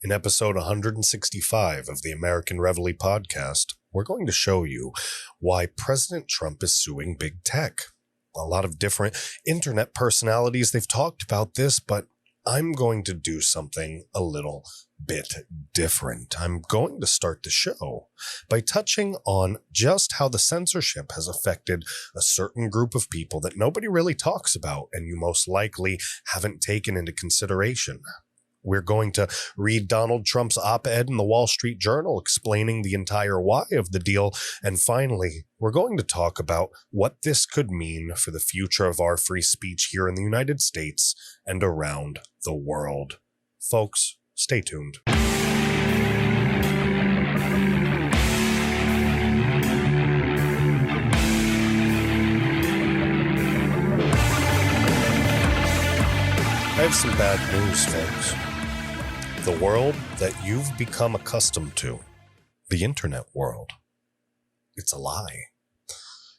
In episode 165 of the American Reveille Podcast, we're going to show you why President Trump is suing big tech. A lot of different internet personalities, they've talked about this, but I'm going to do something a little bit different. I'm going to start the show by touching on just how the censorship has affected a certain group of people that nobody really talks about and you most likely haven't taken into consideration. We're going to read Donald Trump's op-ed in the Wall Street Journal explaining the entire why of the deal. And finally, we're going to talk about what this could mean for the future of our free speech here in the United States and around the world. Folks, stay tuned. I have some bad news, folks. The world that you've become accustomed to, the internet world, it's a lie.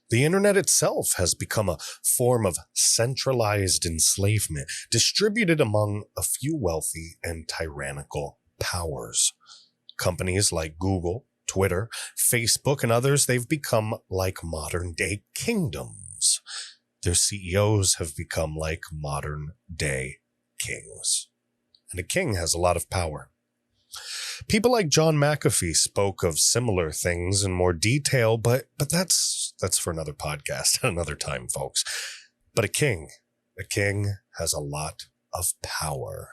The internet itself has become a form of centralized enslavement distributed among a few wealthy and tyrannical powers. Companies like Google, Twitter, Facebook, and others, they've become like modern-day kingdoms. Their CEOs have become like modern-day kings. And a king has a lot of power. People like John McAfee spoke of similar things in more detail, but that's for another podcast at another time, folks. But a king has a lot of power.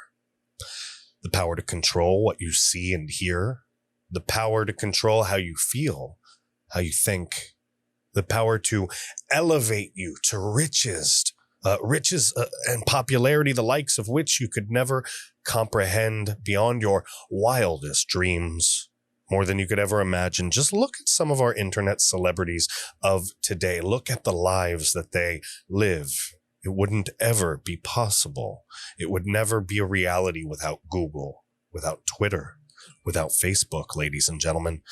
The power to control what you see and hear, the power to control how you feel, how you think, the power to elevate you to riches and popularity, the likes of which you could never comprehend beyond your wildest dreams, more than you could ever imagine. Just look at some of our internet celebrities of today. Look at the lives that they live. It wouldn't ever be possible. It would never be a reality without Google, without Twitter, without Facebook, ladies and gentlemen.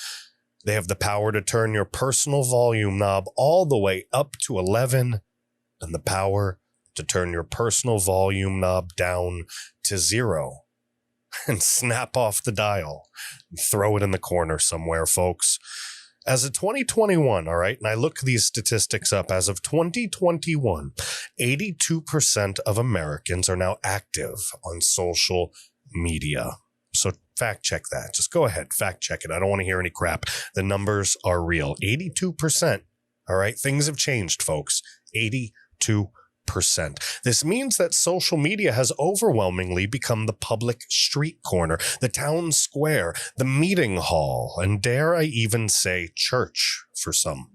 They have the power to turn your personal volume knob all the way up to 11 and the power to turn your personal volume knob down to 0 and snap off the dial and throw it in the corner somewhere, folks. As of 2021, all right, and I look these statistics up, as of 2021, 82% of Americans are now active on social media. So fact check that. Just go ahead, fact check it. I don't want to hear any crap. The numbers are real. 82%. All right, things have changed, folks. 82%. This means that social media has overwhelmingly become the public street corner, the town square, the meeting hall, and dare I even say church for some.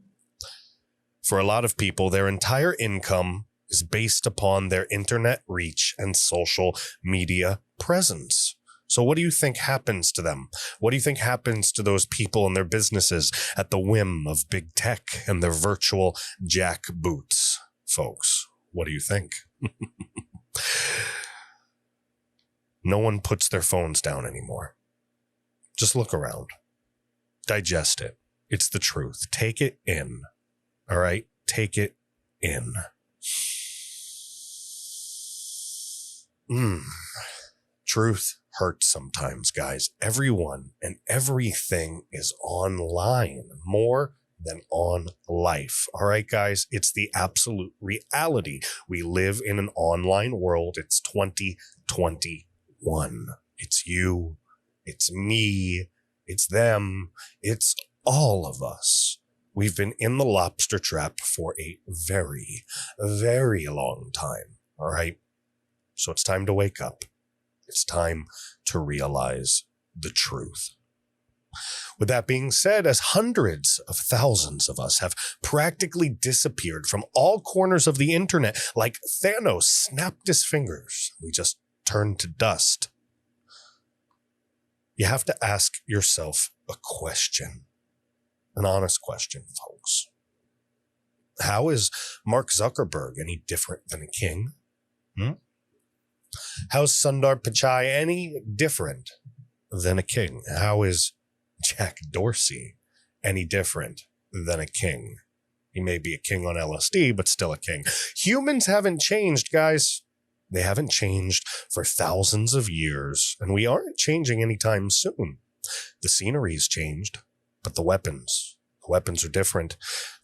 For a lot of people, their entire income is based upon their internet reach and social media presence. So what do you think happens to them? What do you think happens to those people and their businesses at the whim of big tech and their virtual jack boots, folks? What do you think? No one puts their phones down anymore. Just look around. Digest it. It's the truth. Take it in. All right? Take it in. Truth hurts sometimes, guys. Everyone and everything is online. More than on life. All right, guys, it's the absolute reality. We live in an online world. It's 2021. It's you. It's me. It's them. It's all of us. We've been in the lobster trap for a very, very long time. All right. So it's time to wake up. It's time to realize the truth. With that being said, as hundreds of thousands of us have practically disappeared from all corners of the internet, like Thanos snapped his fingers, we just turned to dust. You have to ask yourself a question, an honest question, folks. How is Mark Zuckerberg any different than a king? How's Sundar Pichai any different than a king? How is Jack Dorsey any different than a king? He may be a king on LSD, but still a king. Humans haven't changed, guys. They haven't changed for thousands of years, and we aren't changing anytime soon. The scenery's changed, but the weapons are different.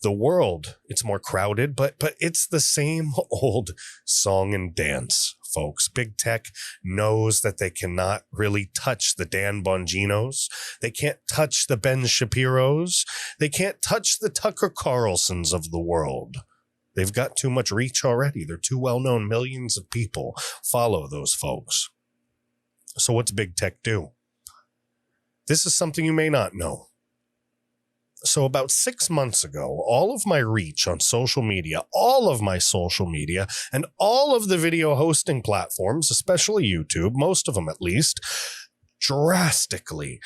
The world, it's more crowded, but it's the same old song and dance, folks. Big tech knows that they cannot really touch the Dan Bonginos. They can't touch the Ben Shapiros. They can't touch the Tucker Carlsons of the world. They've got too much reach already. They're too well known. Millions of people follow those folks. So what's big tech do? This is something you may not know. So about 6 months ago, all of my reach on social media, and all of the video hosting platforms, especially YouTube, most of them at least, drastically,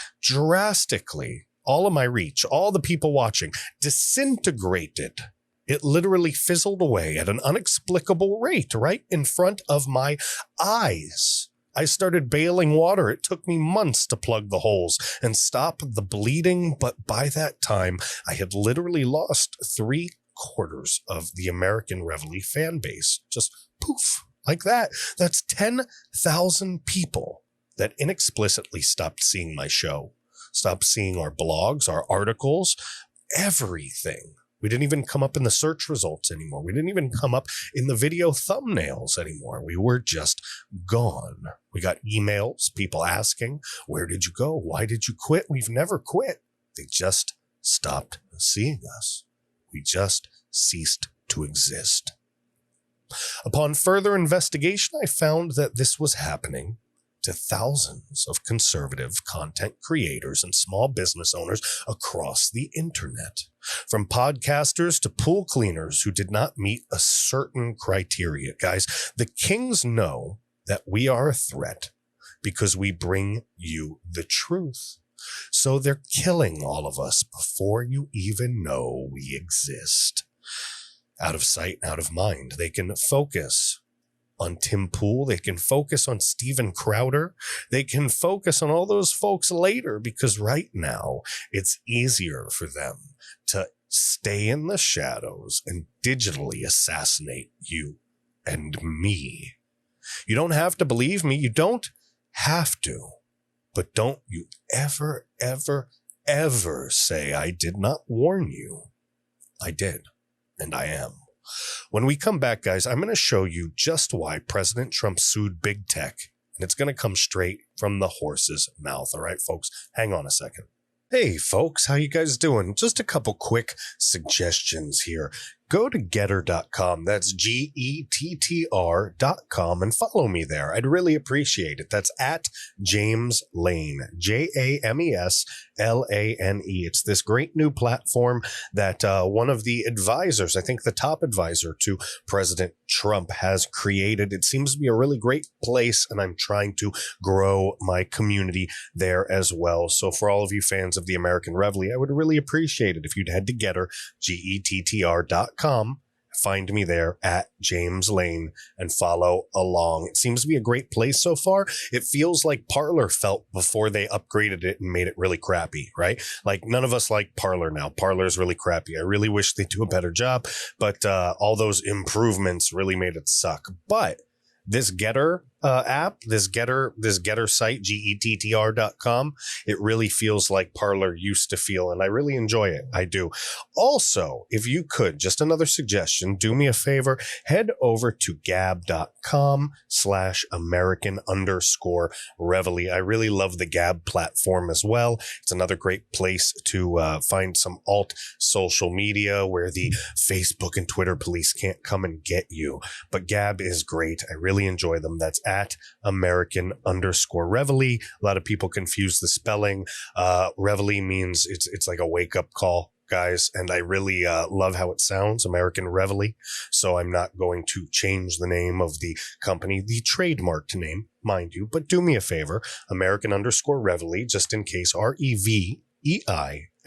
all of my reach, all the people watching, disintegrated. It literally fizzled away at an inexplicable rate right in front of my eyes. I started bailing water. It took me months to plug the holes and stop the bleeding. But by that time, I had literally lost 3/4 of the American Reveille fan base. Just poof, like that. That's 10,000 people that inexplicitly stopped seeing my show, stopped seeing our blogs, our articles, everything. We didn't even come up in the search results anymore. We didn't even come up in the video thumbnails anymore. We were just gone. We got emails, people asking, where did you go? Why did you quit? We've never quit. They just stopped seeing us. We just ceased to exist. Upon further investigation, I found that this was happening to thousands of conservative content creators and small business owners across the internet. From podcasters to pool cleaners who did not meet a certain criteria. Guys, the kings know that we are a threat because we bring you the truth. So they're killing all of us before you even know we exist. Out of sight, out of mind. They can focus on Tim Pool. They can focus on Steven Crowder. They can focus on all those folks later because right now it's easier for them to stay in the shadows and digitally assassinate you and me. You don't have to believe me. You don't have to. But don't you ever, ever, ever say I did not warn you. I did, and I am. When we come back, guys, I'm going to show you just why President Trump sued big tech, and it's going to come straight from the horse's mouth. All right, folks, hang on a second. Hey, folks, how you guys doing? Just a couple quick suggestions here. Go to getter.com. That's GETTR.com and follow me there. I'd really appreciate it. That's at James Lane, JAMESLANE. It's this great new platform that one of the advisors, I think the top advisor to President Trump, has created. It seems to be a really great place, and I'm trying to grow my community there as well. So for all of you fans of the American Reveille, I would really appreciate it if you'd head to Getter, GETTR.com. Find me there at James Lane and follow along. It seems to be a great place so far. It feels like Parler felt before they upgraded it and made it really crappy, right? Like none of us like Parler now. Parler is really crappy. I really wish they'd do a better job, but all those improvements really made it suck. But this Getter app, this Getter site, GETTR.com, it really feels like Parler used to feel, and I really enjoy it. I do. Also, if you could, just another suggestion, do me a favor, head over to gab.com/American_Reveille. I really love the Gab platform as well. It's another great place to find some alt social media where the Facebook and Twitter police can't come and get you. But Gab is great. I really enjoy them. That's at American_Reveille. A lot of people confuse the spelling. Reveille means it's like a wake up call, guys. And I really love how it sounds, American Reveille. So I'm not going to change the name of the company, the trademarked name, mind you. But do me a favor, American_Reveille, just in case, REVEILLE.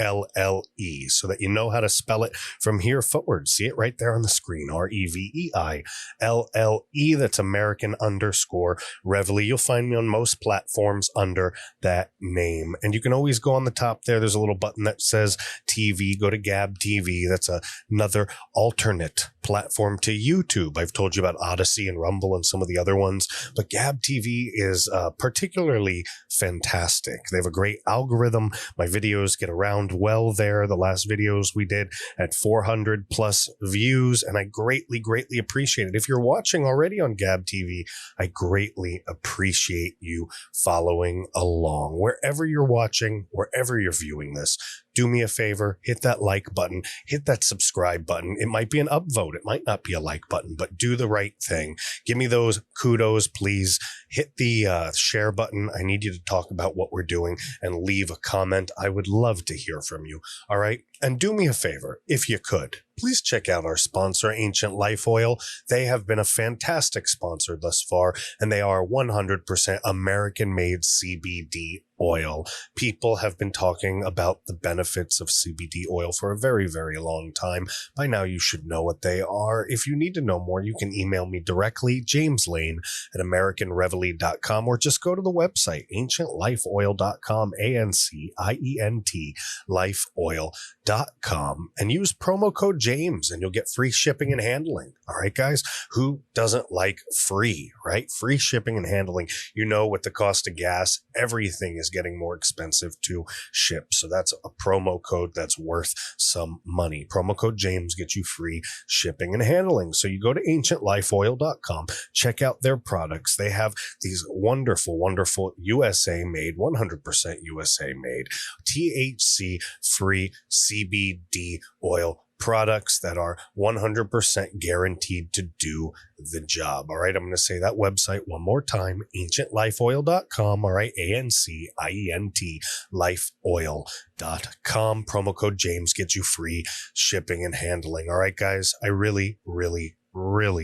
so that you know how to spell it from here forward. See it right there on the screen, Reveille. That's American_Reveille. You'll find me on most platforms under that name. And you can always go on the top there. There's a little button that says TV. Go to Gab TV. That's another alternate platform to YouTube. I've told you about Odyssey and Rumble and some of the other ones, but Gab TV is particularly fantastic. They have a great algorithm. My videos get around well there. The last videos we did at 400 plus views, and I greatly appreciate it. If you're watching already on Gab TV, I greatly appreciate you following along. Wherever you're watching, wherever you're viewing this, do me a favor, hit that like button, hit that subscribe button. It might be an upvote. It might not be a like button, but do the right thing. Give me those kudos, please. Hit the share button. I need you to talk about what we're doing and leave a comment. I would love to hear from you. All right. And do me a favor, if you could, please check out our sponsor, Ancient Life Oil. They have been a fantastic sponsor thus far, and they are 100% American-made CBD oil. People have been talking about the benefits of CBD oil for a very, very long time. By now, you should know what they are. If you need to know more, you can email me directly, James Lane at AmericanReveille.com, or just go to the website, ancientlifeoil.com, ANCIENT, lifeoil.com, and use promo code James, and you'll get free shipping and handling. All right, guys, who doesn't like free, right? Free shipping and handling. You know, with the cost of gas, everything is getting more expensive to ship. So that's a promo code that's worth some money. Promo code James gets you free shipping and handling. So you go to ancientlifeoil.com, check out their products. They have these wonderful, wonderful USA made, 100% USA made, THC free CBD oil products that are 100% guaranteed to do the job. All right. I'm going to say that website one more time, ancientlifeoil.com. All right. ANCIENT lifeoil.com. Promo code James gets you free shipping and handling. All right, guys. I really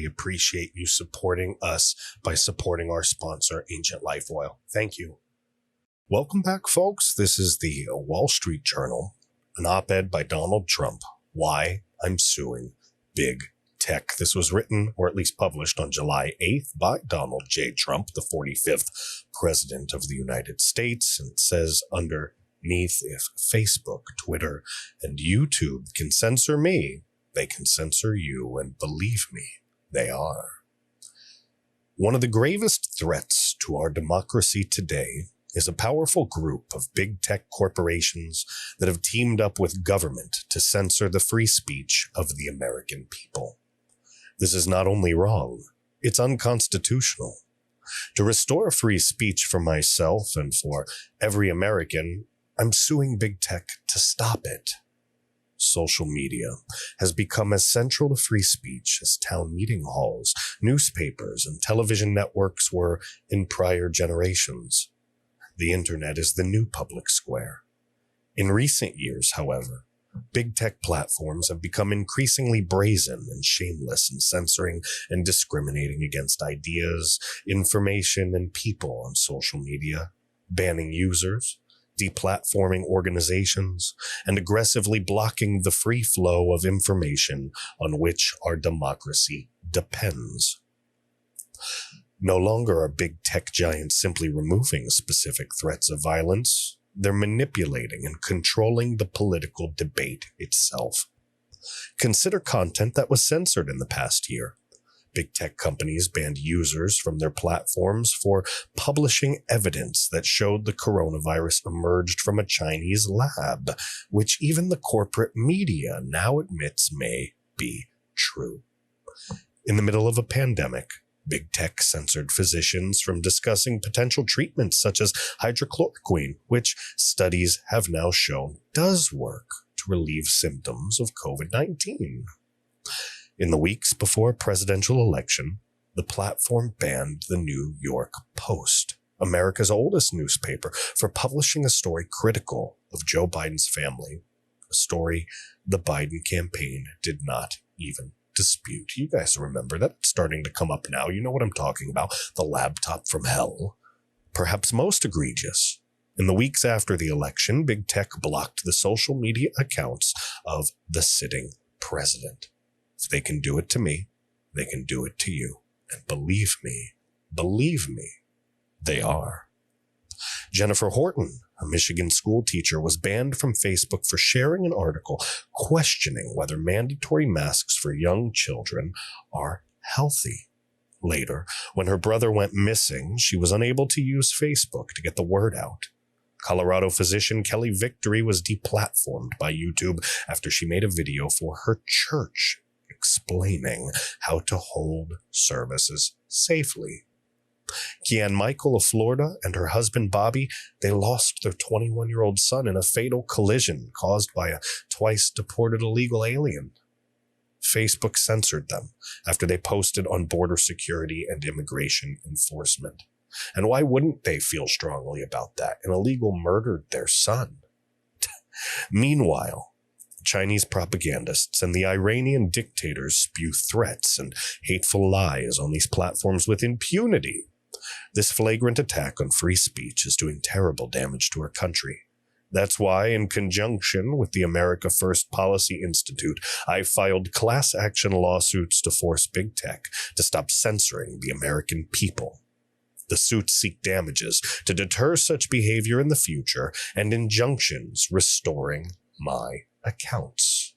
appreciate you supporting us by supporting our sponsor, Ancient Life Oil. Thank you. Welcome back, folks. This is the Wall Street Journal, an op-ed by Donald Trump. Why I'm Suing Big Tech. This was written, or at least published, on July 8th by Donald J. Trump, the 45th President of the United States. And it says underneath, if Facebook, Twitter, and YouTube can censor me, they can censor you, and believe me, they are. One of the gravest threats to our democracy today is a powerful group of big tech corporations that have teamed up with government to censor the free speech of the American people. This is not only wrong, it's unconstitutional. To restore free speech for myself and for every American, I'm suing big tech to stop it. Social media has become as central to free speech as town meeting halls, newspapers, and television networks were in prior generations. The internet is the new public square. In recent years, however, big tech platforms have become increasingly brazen and shameless in censoring and discriminating against ideas, information, and people on social media, banning users, deplatforming organizations, and aggressively blocking the free flow of information on which our democracy depends. No longer are big tech giants simply removing specific threats of violence. They're manipulating and controlling the political debate itself. Consider content that was censored in the past year. Big tech companies banned users from their platforms for publishing evidence that showed the coronavirus emerged from a Chinese lab, which even the corporate media now admits may be true. In the middle of a pandemic, big tech censored physicians from discussing potential treatments such as hydrochloroquine, which studies have now shown does work to relieve symptoms of COVID-19. In the weeks before a presidential election, the platform banned the New York Post, America's oldest newspaper, for publishing a story critical of Joe Biden's family, a story the Biden campaign did not even dispute. You guys remember that. It's starting to come up now. You know what I'm talking about. The laptop from hell. Perhaps most egregious, In the weeks after the election, big tech blocked the social media accounts of the sitting president. If they can do it to me, they can do it to you. And believe me, they are. Jennifer Horton, a Michigan school teacher, was banned from Facebook for sharing an article questioning whether mandatory masks for young children are healthy. Later, when her brother went missing, she was unable to use Facebook to get the word out. Colorado physician Kelly Victory was deplatformed by YouTube after she made a video for her church explaining how to hold services safely. Kian Michael of Florida and her husband Bobby, they lost their 21-year-old son in a fatal collision caused by a twice-deported illegal alien. Facebook censored them after they posted on border security and immigration enforcement. And why wouldn't they feel strongly about that? An illegal murdered their son. Meanwhile, Chinese propagandists and the Iranian dictators spew threats and hateful lies on these platforms with impunity. This flagrant attack on free speech is doing terrible damage to our country. That's why, in conjunction with the America First Policy Institute, I filed class action lawsuits to force big tech to stop censoring the American people. The suits seek damages to deter such behavior in the future and injunctions restoring my accounts.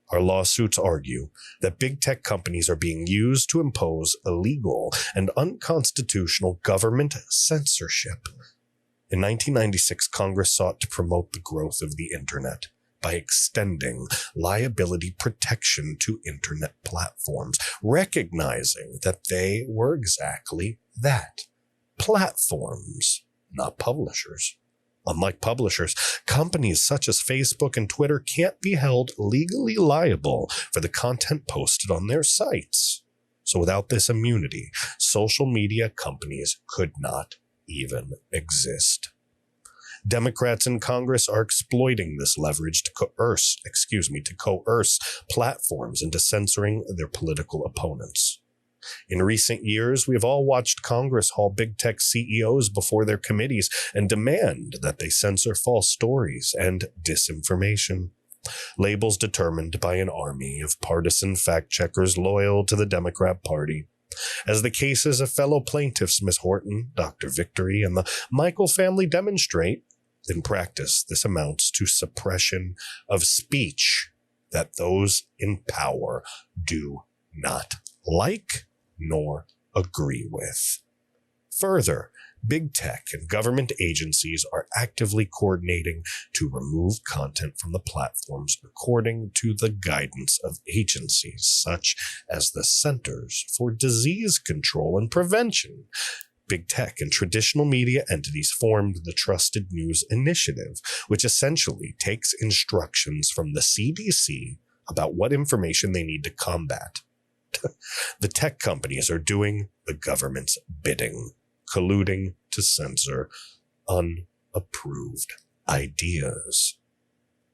Our lawsuits argue that big tech companies are being used to impose illegal and unconstitutional government censorship. In 1996, Congress sought to promote the growth of the internet by extending liability protection to internet platforms, recognizing that they were exactly that, platforms, not publishers. Unlike publishers, companies such as Facebook and Twitter can't be held legally liable for the content posted on their sites. So without this immunity, social media companies could not even exist. Democrats in Congress are exploiting this leverage to coerce platforms into censoring their political opponents. In recent years, we have all watched Congress haul big tech CEOs before their committees and demand that they censor false stories and disinformation. Labels determined by an army of partisan fact-checkers loyal to the Democrat Party. As the cases of fellow plaintiffs Ms. Horton, Dr. Victory, and the Michael family demonstrate, in practice, this amounts to suppression of speech that those in power do not like nor agree with. Further, big tech and government agencies are actively coordinating to remove content from the platforms according to the guidance of agencies such as the Centers for Disease Control and Prevention. Big tech and traditional media entities formed the Trusted News Initiative, which essentially takes instructions from the CDC about what information they need to combat. The tech companies are doing the government's bidding, colluding to censor unapproved ideas.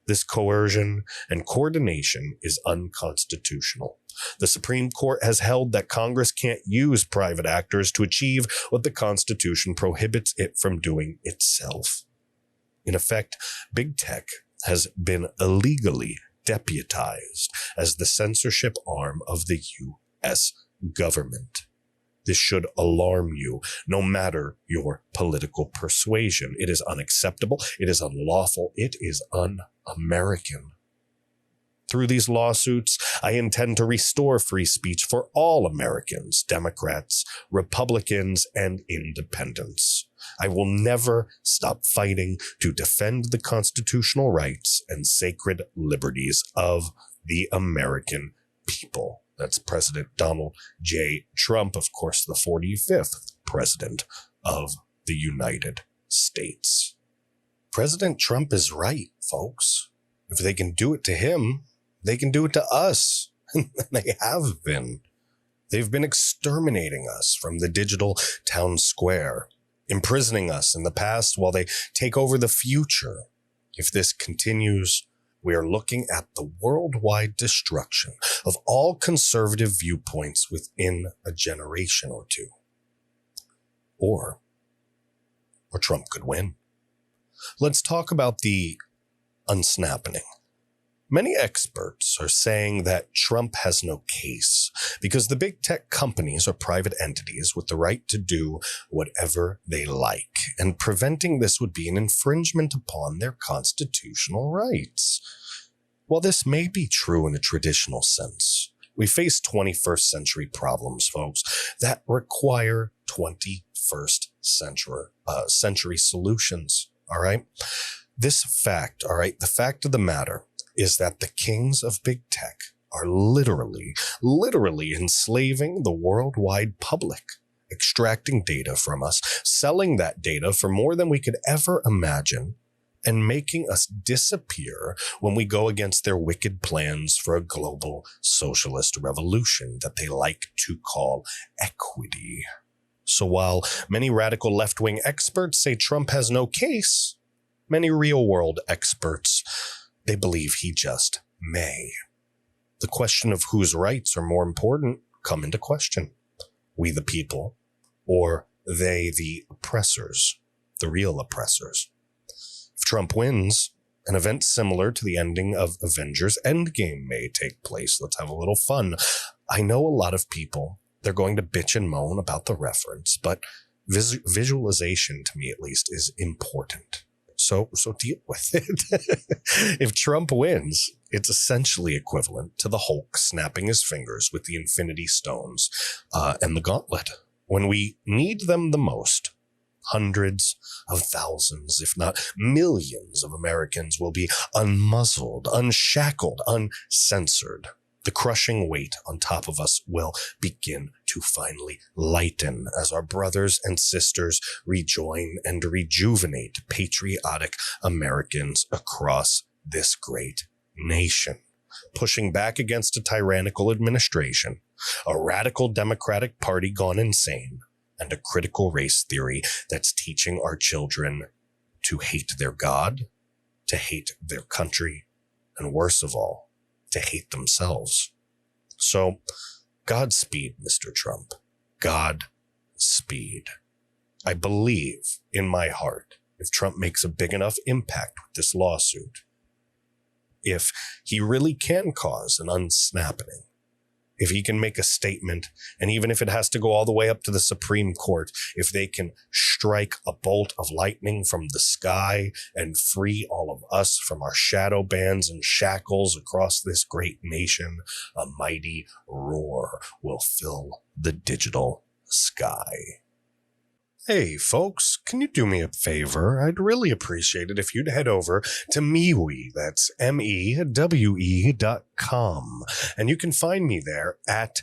This coercion and coordination is unconstitutional. The Supreme Court has held that Congress can't use private actors to achieve what the Constitution prohibits it from doing itself. In effect, big tech has been illegally deputized as the censorship arm of the U.S. government. This should alarm you, no matter your political persuasion. It is unacceptable. It is unlawful. It is un-American. Through these lawsuits, I intend to restore free speech for all Americans, Democrats, Republicans, and independents. I will never stop fighting to defend the constitutional rights and sacred liberties of the American people. That's President Donald J. Trump, of course, the 45th president of the United States. President Trump is right, folks. If they can do it to him, they can do it to us. They have been. They've been exterminating us from the digital town square, imprisoning us in the past while they take over the future. If this continues, we are looking at the worldwide destruction of all conservative viewpoints within a generation or two. Or Trump could win. let's talk about the unsnapping. Many experts are saying that Trump has no case because the big tech companies are private entities with the right to do whatever they like, and preventing this would be an infringement upon their constitutional rights. While this may be true in a traditional sense, we face 21st century problems, folks, that require 21st century solutions, all right? This fact, all right, the fact of the matter is that the kings of big tech are literally enslaving the worldwide public, extracting data from us, selling that data for more than we could ever imagine, and making us disappear when we go against their wicked plans for a global socialist revolution that they like to call equity. So while many radical left-wing experts say Trump has no case, many real-world experts, they believe he just may. The question of whose rights are more important come into question. We the people, or they the oppressors, the real oppressors. If Trump wins, an event similar to the ending of Avengers Endgame may take place. Let's have a little fun. I know a lot of people, they're going to bitch and moan about the reference, but visualization, to me at least, is important. So deal with it. If Trump wins, it's essentially equivalent to the Hulk snapping his fingers with the Infinity Stones and the Gauntlet. When we need them the most, hundreds of thousands, if not millions of Americans will be unmuzzled, unshackled, uncensored. The crushing weight on top of us will begin to finally lighten as our brothers and sisters rejoin and rejuvenate patriotic Americans across this great nation, pushing back against a tyrannical administration, a radical Democratic Party gone insane, and a critical race theory that's teaching our children to hate their God, to hate their country, and worst of all, to hate themselves. So, Godspeed, Mr. Trump. Godspeed. I believe in my heart, if Trump makes a big enough impact with this lawsuit, if he really can cause an unsnapping, if he can make a statement, and even if it has to go all the way up to the Supreme Court, if they can strike a bolt of lightning from the sky and free all of us from our shadow bands and shackles across this great nation, a mighty roar will fill the digital sky. Hey folks, can you do me a favor? I'd really appreciate it if you'd head over to MeWe, that's MEWE.com, and you can find me there at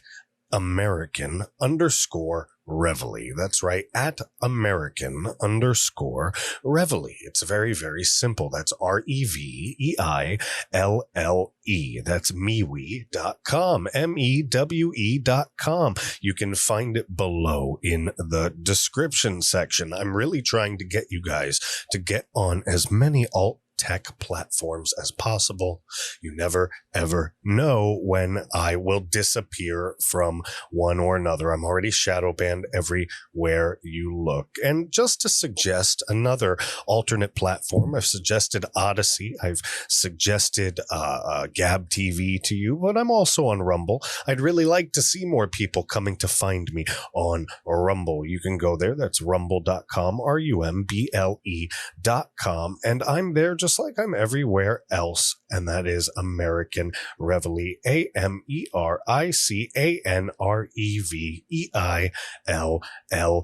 American_Reveille. That's right, at American_Reveille. It's very, very simple. That's REVEILLE. That's MeWe.com, MEWE.com. You can find it below in the description section. I'm really trying to get you guys to get on as many tech platforms as possible. You never, ever know when I will disappear from one or another. I'm already shadow banned everywhere you look. And just to suggest another alternate platform, I've suggested Odyssey. I've suggested Gab TV to you, but I'm also on Rumble. I'd really like to see more people coming to find me on Rumble. You can go there. That's rumble.com, RUMBLE.com. And I'm there just like I'm everywhere else, and that is American Reveille, AMERICANREVEILLE.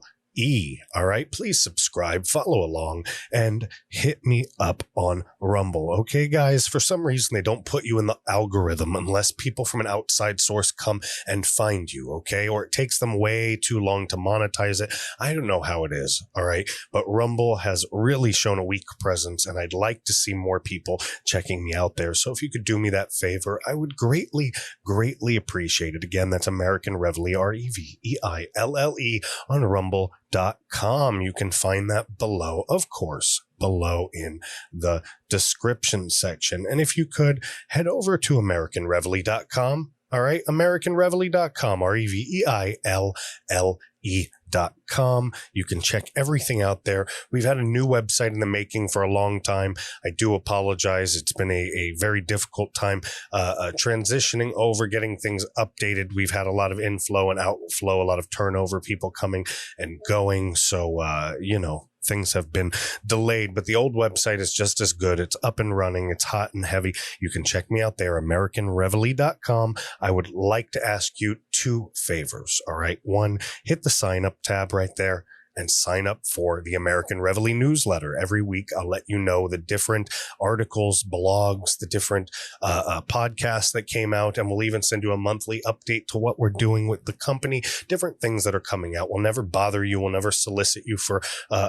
All right, please subscribe, follow along, and hit me up on Rumble. Okay, guys, for some reason, they don't put you in the algorithm unless people from an outside source come and find you, okay? Or it takes them way too long to monetize it. I don't know how it is, all right? But Rumble has really shown a weak presence, and I'd like to see more people checking me out there. So if you could do me that favor, I would greatly, greatly appreciate it. Again, that's American Reveille, REVEILLE on Rumble.com. You can find that below, of course, below in the description section. And if you could head over to AmericanReveille.com, all right, AmericanReveille.com, REVEILLE AmericanReveille.com. You can check everything out there. We've had a new website in the making for a long time. I do apologize. It's been a very difficult time transitioning over, getting things updated. We've had a lot of inflow and outflow, a lot of turnover, people coming and going. So, things have been delayed, but the old website is just as good. It's up and running. It's hot and heavy. You can check me out there, AmericanReveille.com. I would like to ask you 2 favors. All right. 1, hit the sign up tab right there and sign up for the American Reveille newsletter. Every week, I'll let you know the different articles, blogs, the different podcasts that came out, and we'll even send you a monthly update to what we're doing with the company, different things that are coming out. We'll never bother you. We'll never solicit you for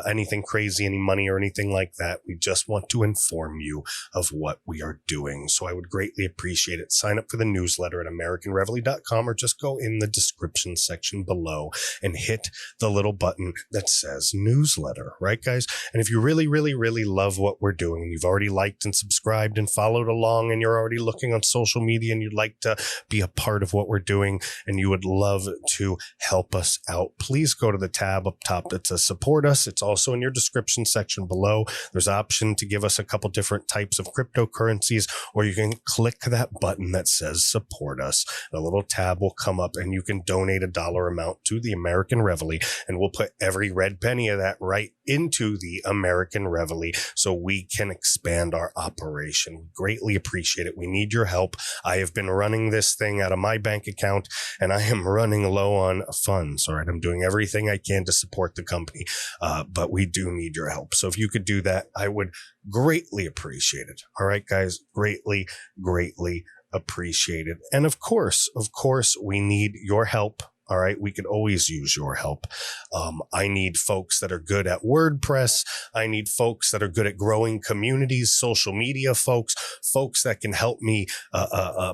anything crazy, any money or anything like that. We just want to inform you of what we are doing. So I would greatly appreciate it. Sign up for the newsletter at AmericanReveille.com, or just go in the description section below and hit the little button that says newsletter, right, guys? And if you really, really, really love what we're doing, and you've already liked and subscribed and followed along, and you're already looking on social media, and you'd like to be a part of what we're doing, and you would love to help us out, please go to the tab up top that says support us. It's also in your description section below. There's an option to give us a couple different types of cryptocurrencies, or you can click that button that says support us. A little tab will come up, and you can donate a dollar amount to the American Reveille, and we'll put every red penny of that right into the American Reveille so we can expand our operation. We greatly appreciate it. We need your help. I have been running this thing out of my bank account, and I am running low on funds. All right. I'm doing everything I can to support the company, but we do need your help. So if you could do that, I would greatly appreciate it. All right, guys, greatly, greatly appreciate it. And of course, we need your help. All right. We could always use your help. I need folks that are good at WordPress. I need folks that are good at growing communities, social media folks that can help me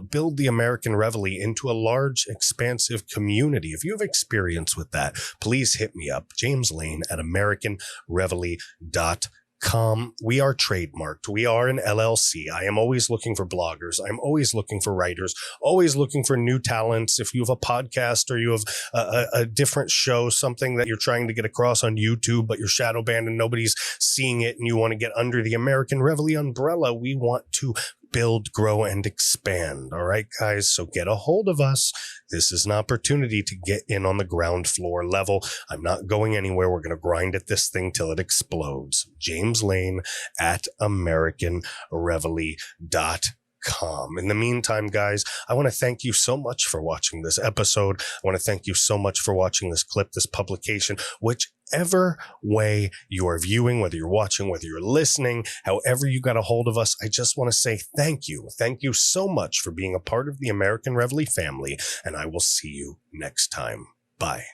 build the American Reveille into a large, expansive community. If you have experience with that, please hit me up, James Lane at AmericanReveille.com. We are trademarked. We are an LLC. I am always looking for bloggers. I'm always looking for writers, always looking for new talents. If you have a podcast or you have a different show, something that you're trying to get across on YouTube, but you're shadow banned and nobody's seeing it, and you want to get under the American Reveille umbrella, we want to build, grow, and expand. All right, guys. So get a hold of us. This is an opportunity to get in on the ground floor level. I'm not going anywhere. We're going to grind at this thing till it explodes. James Lane at AmericanReveille.com. In the meantime, guys, I want to thank you so much for watching this episode. I want to thank you so much for watching this clip, this publication, whichever way you are viewing, whether you're watching, whether you're listening, however you got a hold of us. I just want to say thank you. Thank you so much for being a part of the American Reveille family, and I will see you next time. Bye.